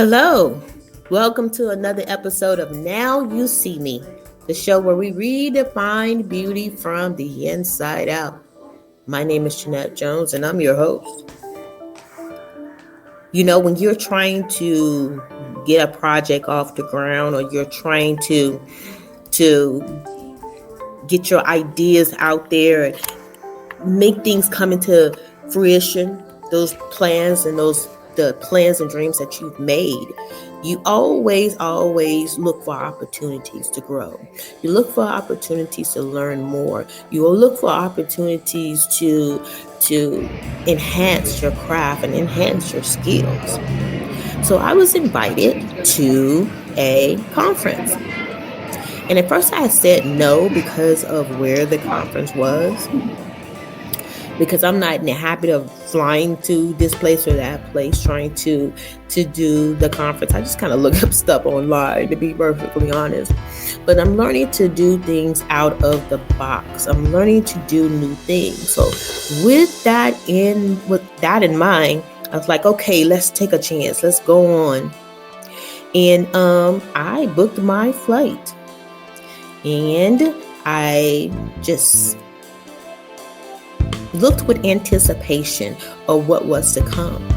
Hello, welcome to another episode of Now You See Me, the show where we redefine beauty from the inside out. My name is Jeannette Jones and I'm your host. You know, when you're trying to get a project off the ground, or you're trying to get your ideas out there and make things come into fruition, those plans and the plans and dreams that you've made, you always look for opportunities to grow. You look for opportunities to learn more. You will look for opportunities to enhance your craft and enhance your skills. So I was invited to a conference. And at first I said no because of where the conference was. Because I'm not in the habit of flying to this place or that place trying to do the conference. I just kind of look up stuff online, to be perfectly honest. But I'm learning to do things out of the box. I'm learning to do new things. So with that in mind, I was like, okay, let's take a chance. Let's go on. And I booked my flight. And I just looked with anticipation of what was to come.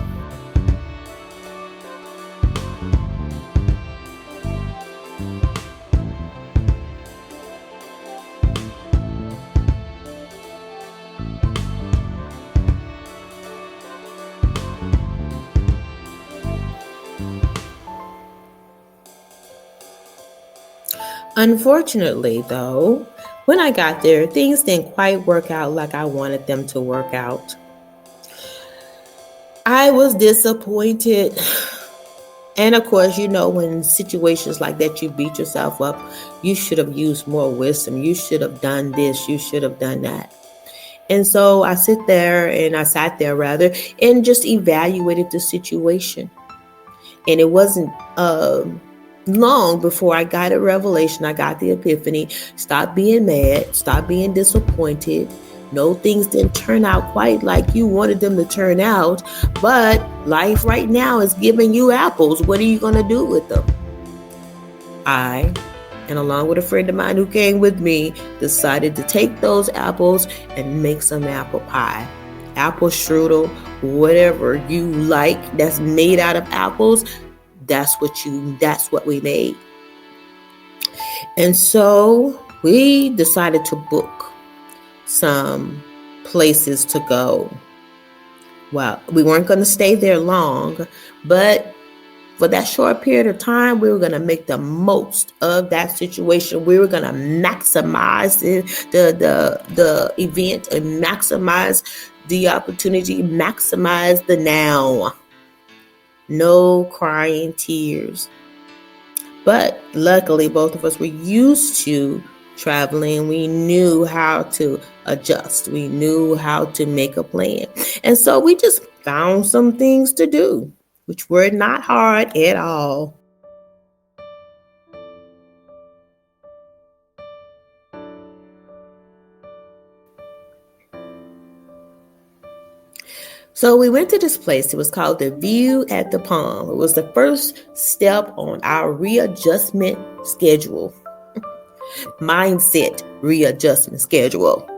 Unfortunately, though, when I got there, things didn't quite work out like I wanted them to work out. I was disappointed. And of course, you know, when situations like that, you beat yourself up. You should have used more wisdom. You should have done this. You should have done that. And so I sat there and just evaluated the situation. And it wasn't long before I got a revelation. I got the epiphany. Stop being mad. Stop being disappointed. No, things didn't turn out quite like you wanted them to turn out, but life right now is giving you apples. What are you going to do with them? I, and along with a friend of mine who came with me, decided to take those apples and make some apple pie, apple strudel, whatever you like that's made out of apples. That's what we made. And so we decided to book some places to go. Well, we weren't going to stay there long, but for that short period of time, we were going to make the most of that situation. We were going to maximize the event and maximize the opportunity, maximize the now. No crying tears. But luckily, both of us were used to traveling. We knew how to adjust. We knew how to make a plan. And so we just found some things to do, which were not hard at all. So we went to this place. It was called the View at the Palm. It was the first step on our readjustment schedule. Mindset readjustment schedule.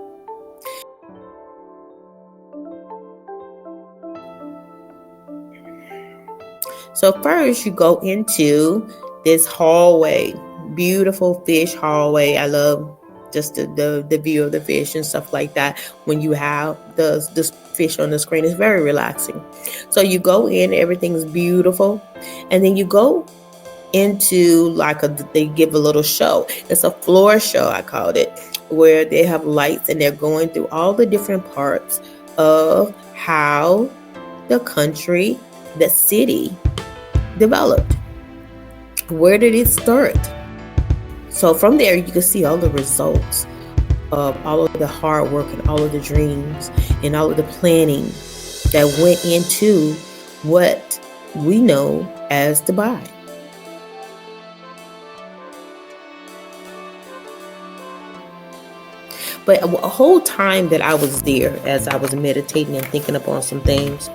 So first you go into this hallway, beautiful fish hallway. I love just the view of the fish and stuff like that. When you have this fish on the screen, it's very relaxing. So you go in, everything's beautiful, and then you go into they give a little show. It's a floor show, I called it, where they have lights and they're going through all the different parts of how the country, the city developed. Where did it start? So from there, you can see all the results of all of the hard work and all of the dreams and all of the planning that went into what we know as Dubai. But a whole time that I was there, as I was meditating and thinking upon some things,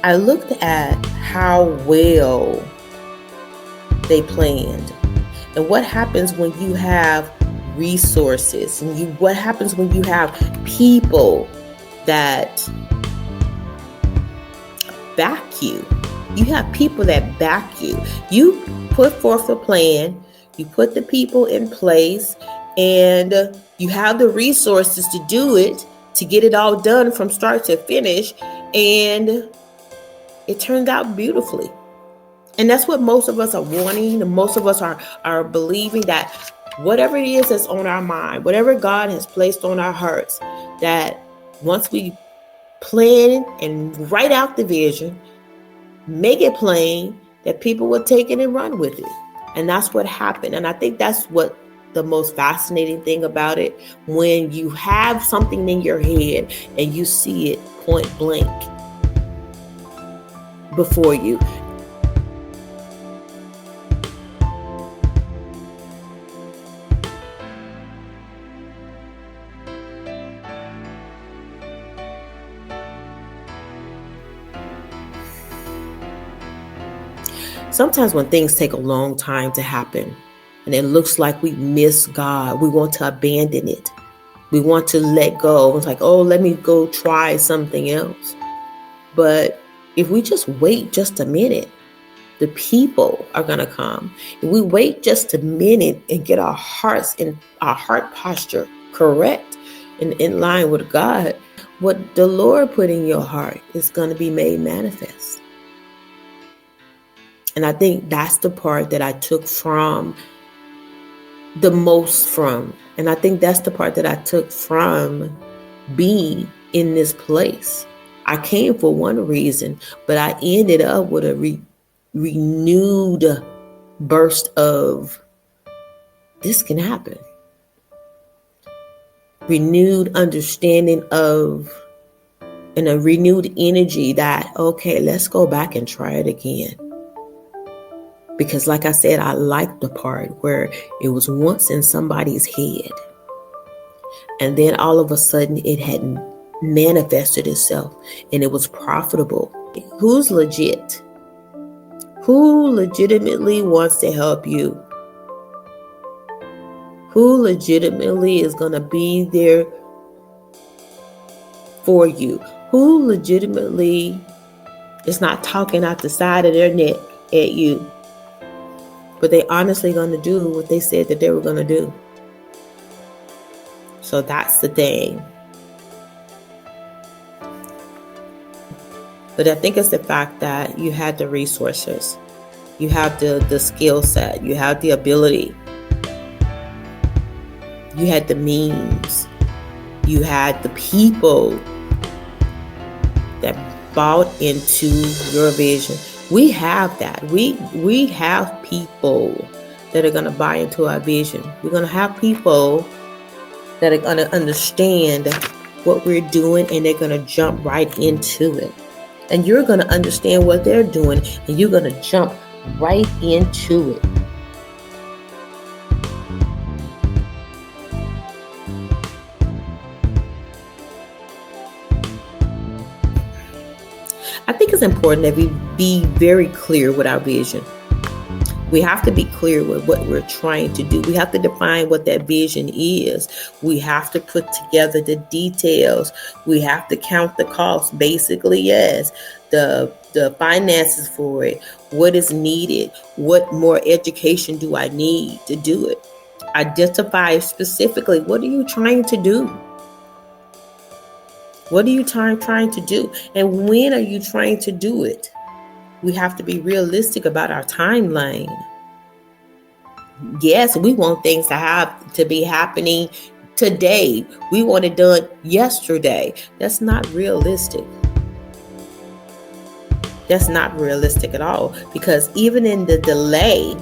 I looked at how well they planned and what happens when you have resources and what happens when you have people that back you. You have people that back you. You put forth a plan, you put the people in place, and you have the resources to do it, to get it all done from start to finish, and it turned out beautifully. And that's what most of us are wanting, and most of us are believing, that whatever it is that's on our mind, whatever God has placed on our hearts, that once we plan and write out the vision, make it plain, that people will take it and run with it. And that's what happened. And I think that's what the most fascinating thing about it, when you have something in your head and you see it point blank before you. Sometimes when things take a long time to happen and it looks like we miss God, we want to abandon it. We want to let go. It's like, oh, let me go try something else. But if we just wait just a minute, the people are going to come. If we wait just a minute and get our hearts and our heart posture correct and in line with God, what the Lord put in your heart is going to be made manifest. And I think that's the part that I took from the most from. And I think that's the part that I took from being in this place. I came for one reason, but I ended up with a renewed burst of this can happen. Renewed understanding of, and a renewed energy that, okay, let's go back and try it again. Because like I said, I liked the part where it was once in somebody's head. And then all of a sudden it had manifested itself and it was profitable. Who's legit? Who legitimately wants to help you? Who legitimately is going to be there for you? Who legitimately is not talking out the side of their neck at you? But they honestly going to do what they said that they were going to do. So that's the thing. But I think it's the fact that you had the resources. You have the skill set. You have the ability. You had the means. You had the people that bought into your vision. We have that. We have people that are going to buy into our vision. We're going to have people that are going to understand what we're doing, and they're going to jump right into it. And you're going to understand what they're doing, and you're going to jump right into it. I think it's important that we be very clear with our vision. We have to be clear with what we're trying to do. We have to define what that vision is. We have to put together the details. We have to count the costs, basically, yes. The finances for it, what is needed, what more education do I need to do it? Identify specifically, what are you trying to do? What are you trying to do? And when are you trying to do it? We have to be realistic about our timeline. Yes, we want things to be happening today. We want it done yesterday. That's not realistic. That's not realistic at all. Because even in the delay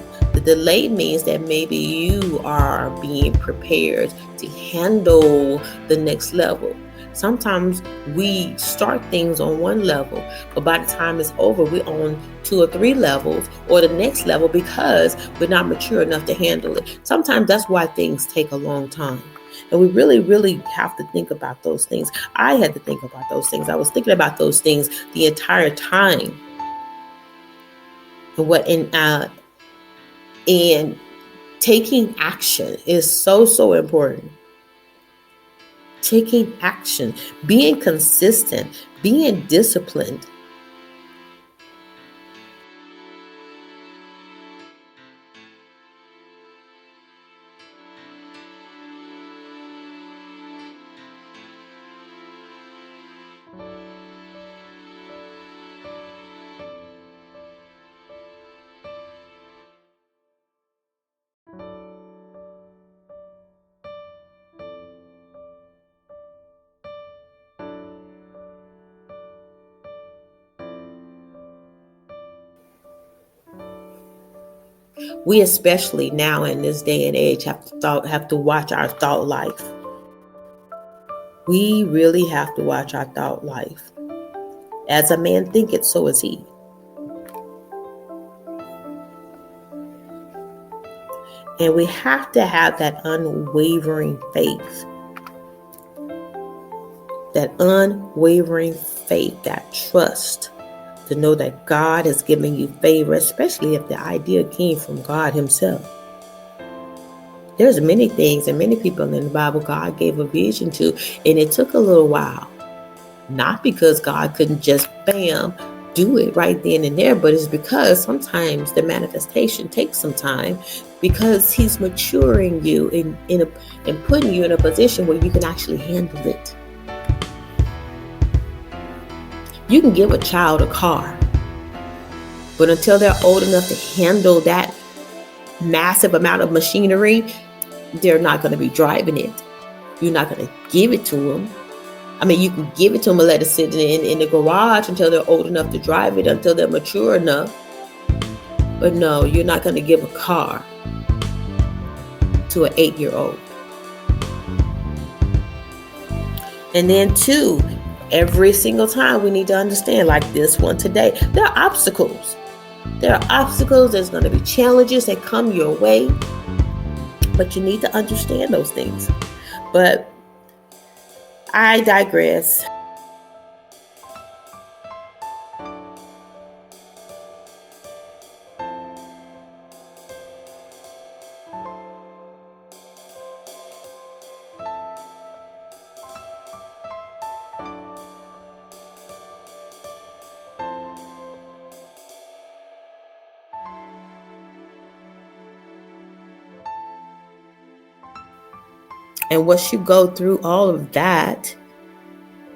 means that maybe you are being prepared to handle the next level. Sometimes we start things on one level, but by the time it's over, we're on 2 or 3 levels or the next level because we're not mature enough to handle it. Sometimes that's why things take a long time. And we really, really have to think about those things. I had to think about those things. I was thinking about those things the entire time. And taking action is so, so important. Taking action, being consistent, being disciplined. We especially now in this day and age have to watch our thought life. We really have to watch our thought life. As a man thinketh, so is he. And we have to have that unwavering faith. That unwavering faith, that trust to know that God has given you favor, especially if the idea came from God himself. There's many things and many people in the Bible God gave a vision to, and it took a little while. Not because God couldn't just, bam, do it right then and there, but it's because sometimes the manifestation takes some time because he's maturing you and putting you in a position where you can actually handle it. You can give a child a car, but until they're old enough to handle that massive amount of machinery, they're not going to be driving it. You're not going to give it to them. I mean, you can give it to them and let it sit in the garage until they're old enough to drive it, until they're mature enough. But no, you're not going to give a car to an 8-year-old. And then 2, every single time we need to understand, like this one today, there are obstacles. There are obstacles. There's going to be challenges that come your way. But you need to understand those things. But I digress. And once you go through all of that,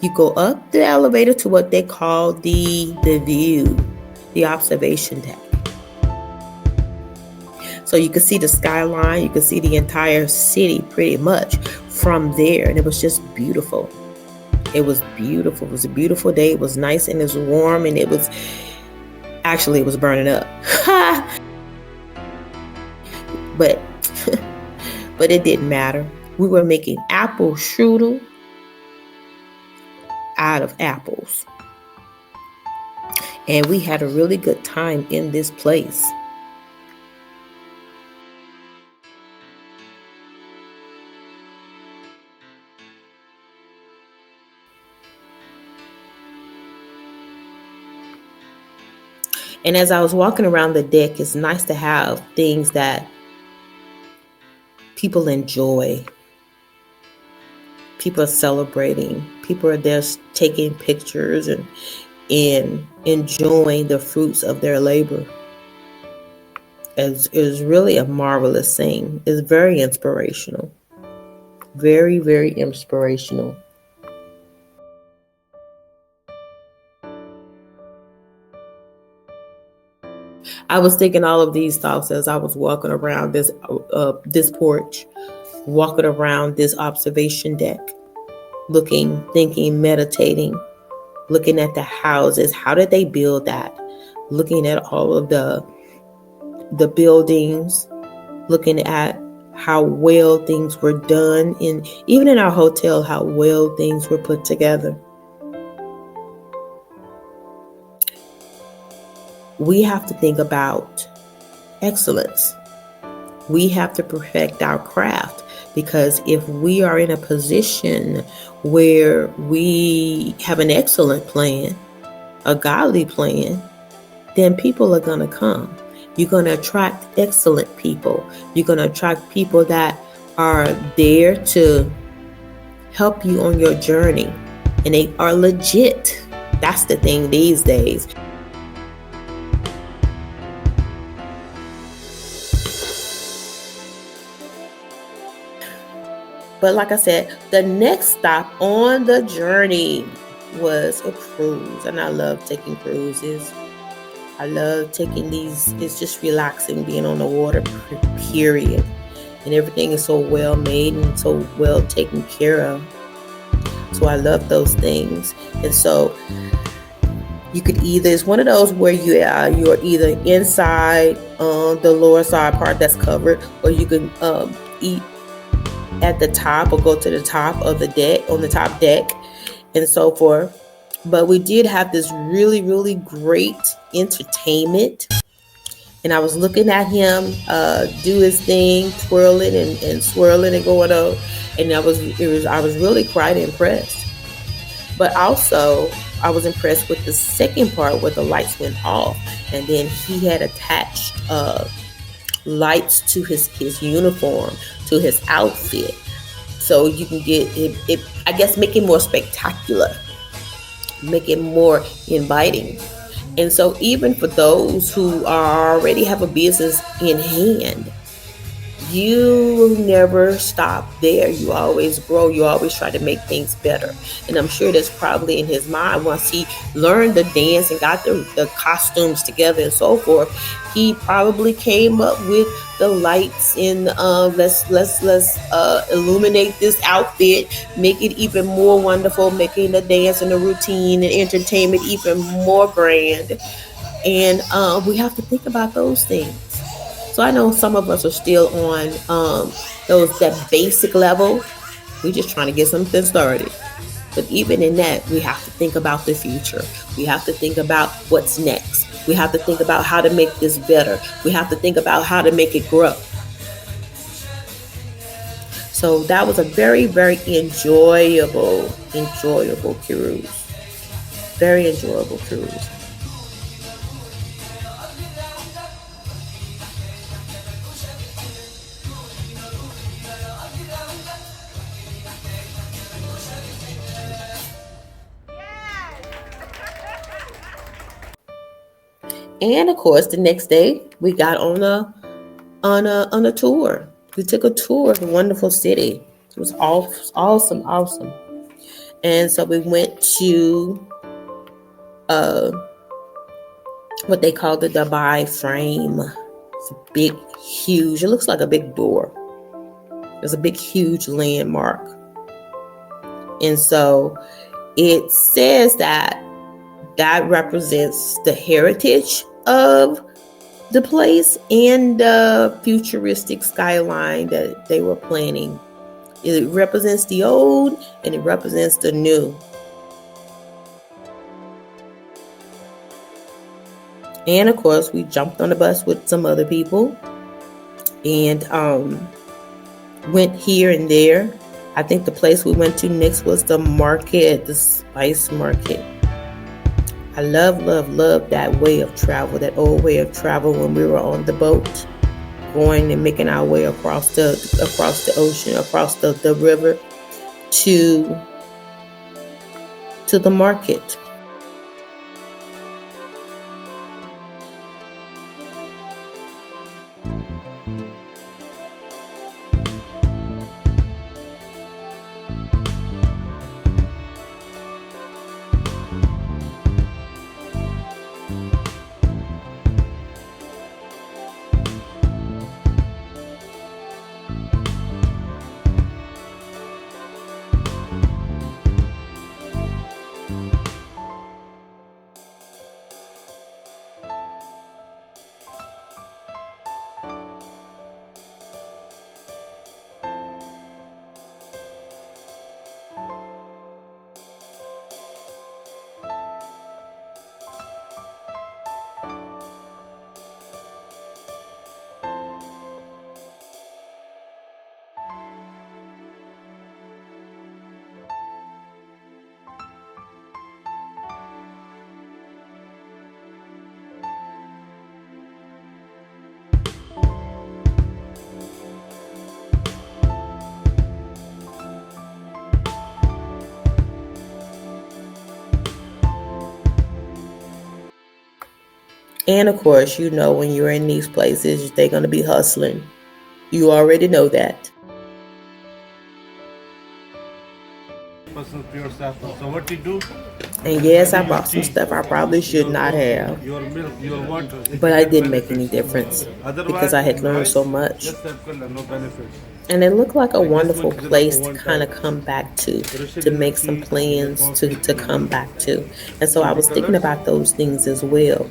you go up the elevator to what they call the view, the observation deck. So you could see the skyline, you could see the entire city pretty much from there. And it was just beautiful. It was beautiful. It was a beautiful day. It was nice and it was warm, and it was burning up. But it didn't matter. We were making apple strudel out of apples. And we had a really good time in this place. And as I was walking around the deck, it's nice to have things that people enjoy. People are celebrating. People are there taking pictures and enjoying the fruits of their labor. It was really a marvelous thing. It's very inspirational. Very, very inspirational. I was thinking all of these thoughts as I was walking around this porch, walking around this observation deck, looking, thinking, meditating, looking at the houses. How did they build that? Looking at all of the buildings, looking at how well things were done, even in our hotel, how well things were put together. We have to think about excellence. We have to perfect our craft Because if we are in a position where we have an excellent plan, a godly plan, then people are going to come. You're going to attract excellent people. You're going to attract people that are there to help you on your journey. And they are legit. That's the thing these days. But like I said, the next stop on the journey was a cruise. And I love taking cruises. I love taking these. It's just relaxing being on the water, period. And everything is so well made and so well taken care of. So I love those things. And so you could either, it's one of those where you're either inside the lower side part that's covered, or you can eat at the top or go to the top of the deck, on the top deck, and so forth. But we did have this really, really great entertainment. And I was looking at him do his thing, twirling and swirling and going on. And I was really quite impressed. But also, I was impressed with the second part where the lights went off. And then he had attached lights to his uniform, to his outfit. So you can get it, I guess, make it more spectacular, make it more inviting. And so even for those who already have a business in hand, you never stop there. You always grow. You always try to make things better. And I'm sure that's probably in his mind. Once he learned the dance and got the costumes together and so forth, he probably came up with the lights and let's illuminate this outfit, make it even more wonderful, making the dance and the routine and entertainment even more grand. And we have to think about those things. So I know some of us are still on that basic level. We're just trying to get something started. But even in that, we have to think about the future. We have to think about what's next. We have to think about how to make this better. We have to think about how to make it grow. So that was a very, very enjoyable cruise. Very enjoyable cruise. And of course, the next day we got on a tour. We took a tour of the wonderful city. It was awesome. And so we went to what they call the Dubai frame. It's a big, huge. It looks like a big door. It's a big, huge landmark. And so it says that represents the heritage of the place and the futuristic skyline that they were planning. It represents the old and it represents the new. And of course, we jumped on the bus with some other people and went here and there. I think the place we went to next was the market, the spice market. I love that way of travel, that old way of travel when we were on the boat, going and making our way across the ocean, across the river to the market. And of course, you know, when you're in these places, they're going to be hustling. You already know that. Pure saffron. So what you do? And yes, I bought some stuff I probably should not have. Your milk, your water. But it didn't make any difference because I had learned so much. Just have color, no benefits. And it looked like a wonderful place to kind of come back to make some plans to come back to. And so I was thinking about those things as well.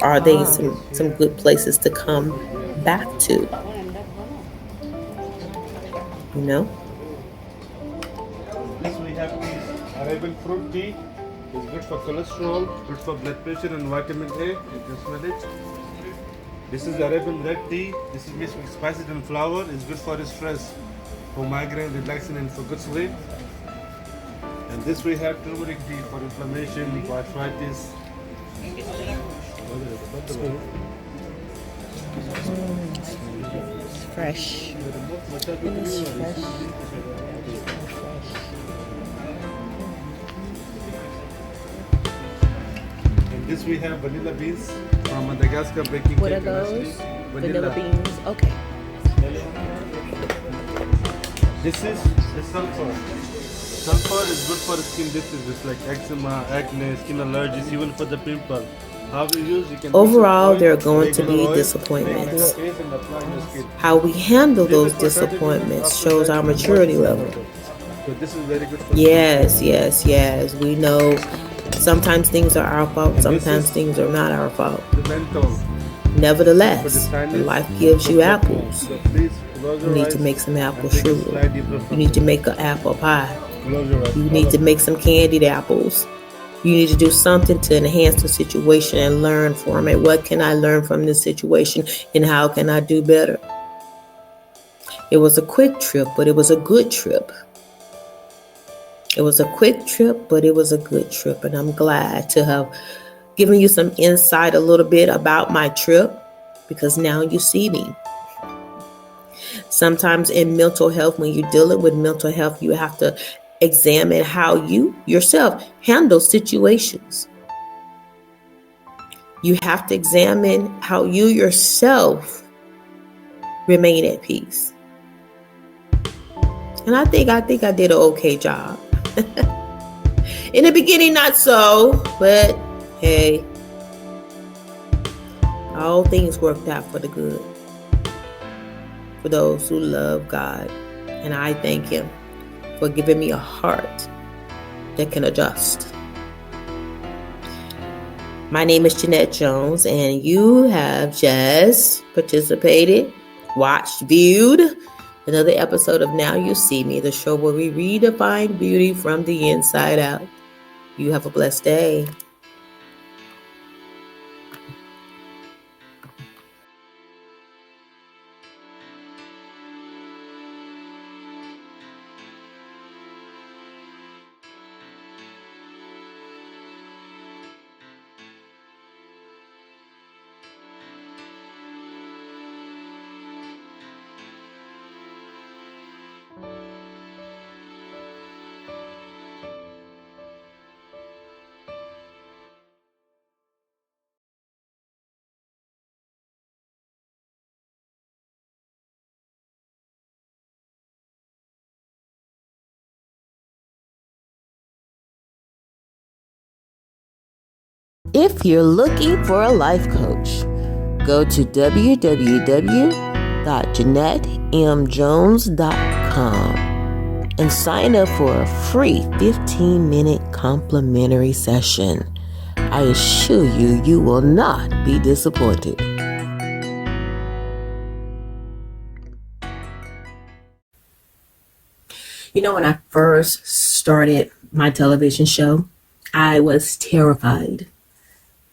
Are they some good places to come back to? You know? This we have these Arabian fruit tea. It's good for cholesterol, good for blood pressure and vitamin A. You can smell it. This is Arabian red tea. This is mixed with spices and flour. It's good for stress, for migraine, relaxing, and for good sleep. And this we have turmeric tea for inflammation, for arthritis. It's fresh. It's fresh. This we have vanilla beans from Madagascar baking What cake. are those? Vanilla beans. Okay. This is the sulfur. Sulfur is good for skin diseases like eczema, acne, skin allergies, even for the pimple. How we use, you can Overall, there are going to be disappointments. How we handle those disappointments shows our maturity level. So this is very good for Yes. We know sometimes things are our fault, sometimes things are not our fault. the menthol. Nevertheless, life gives you apples. So please You need to make some apple sugar. You need to make an apple pie. You need to make some candied apples. You need to do something to enhance the situation and learn from it. What can I learn from this situation and how can I do better? It was a quick trip, but it was a good trip. It was a quick trip, but it was a good trip. And I'm glad to have given you some insight a little bit about my trip because now you see me. Sometimes in mental health, when you're dealing with mental health, you have to examine how you yourself handle situations. You have to examine how you yourself remain at peace. And I think I did an okay job. In the beginning, not so, but hey, all things worked out for the good for those who love God. And I thank Him for giving me a heart that can adjust. My name is Jeannette Jones, and you have just participated, watched, viewed another episode of Now You See Me, the show where we redefine beauty from the inside out. You have a blessed day. If you're looking for a life coach, go to www.JeannetteMJones.com and sign up for a free 15-minute complimentary session. I assure you, you will not be disappointed. You know, when I first started my television show, I was terrified.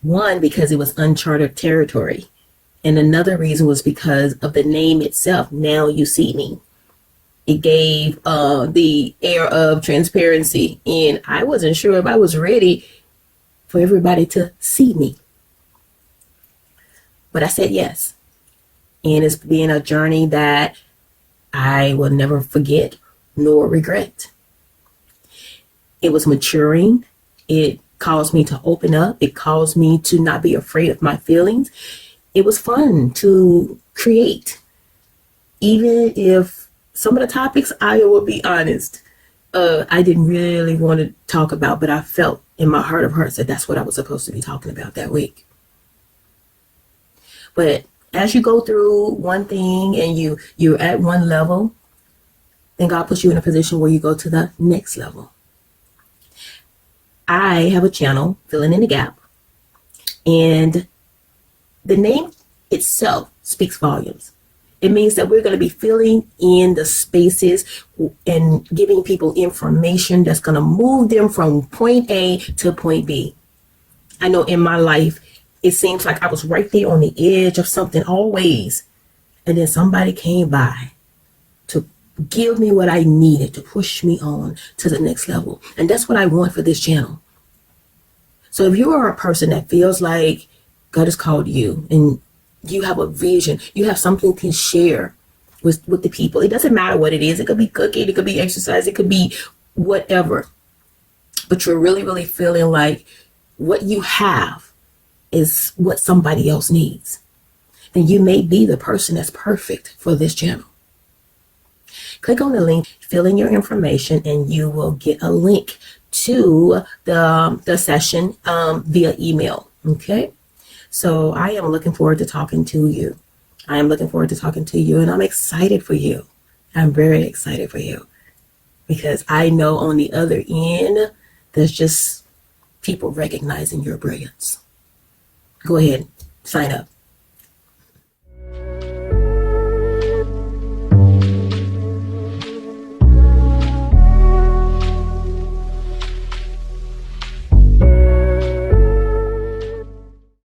One, because it was uncharted territory. And another reason was because of the name itself, Now You See Me. It gave the air of transparency. And I wasn't sure if I was ready for everybody to see me. But I said yes. And it's been a journey that I will never forget nor regret. It was maturing. It caused me to open up. It caused me to not be afraid of my feelings. It was fun to create. Even if some of the topics, I will be honest, I didn't really want to talk about, but I felt in my heart of hearts that that's what I was supposed to be talking about that week. But as you go through one thing and you're at one level, then God puts you in a position where you go to the next level. I have a channel, Filling in the Gap, and the name itself speaks volumes. It means that we're going to be filling in the spaces and giving people information that's going to move them from point A to point B. I know in my life, it seems like I was right there on the edge of something always. And then somebody came by to give me what I needed to push me on to the next level. And that's what I want for this channel. So if you are a person that feels like God has called you and you have a vision, you have something to share with the people. It doesn't matter what it is. It could be cooking, it could be exercise, it could be whatever. But you're really, really feeling like what you have is what somebody else needs. Then you may be the person that's perfect for this channel. Click on the link, fill in your information, and you will get a link to the session via email. Okay? So I am looking forward to talking to you. I am looking forward to talking to you, and I'm excited for you. I'm very excited for you because I know on the other end, there's just people recognizing your brilliance. Go ahead, sign up.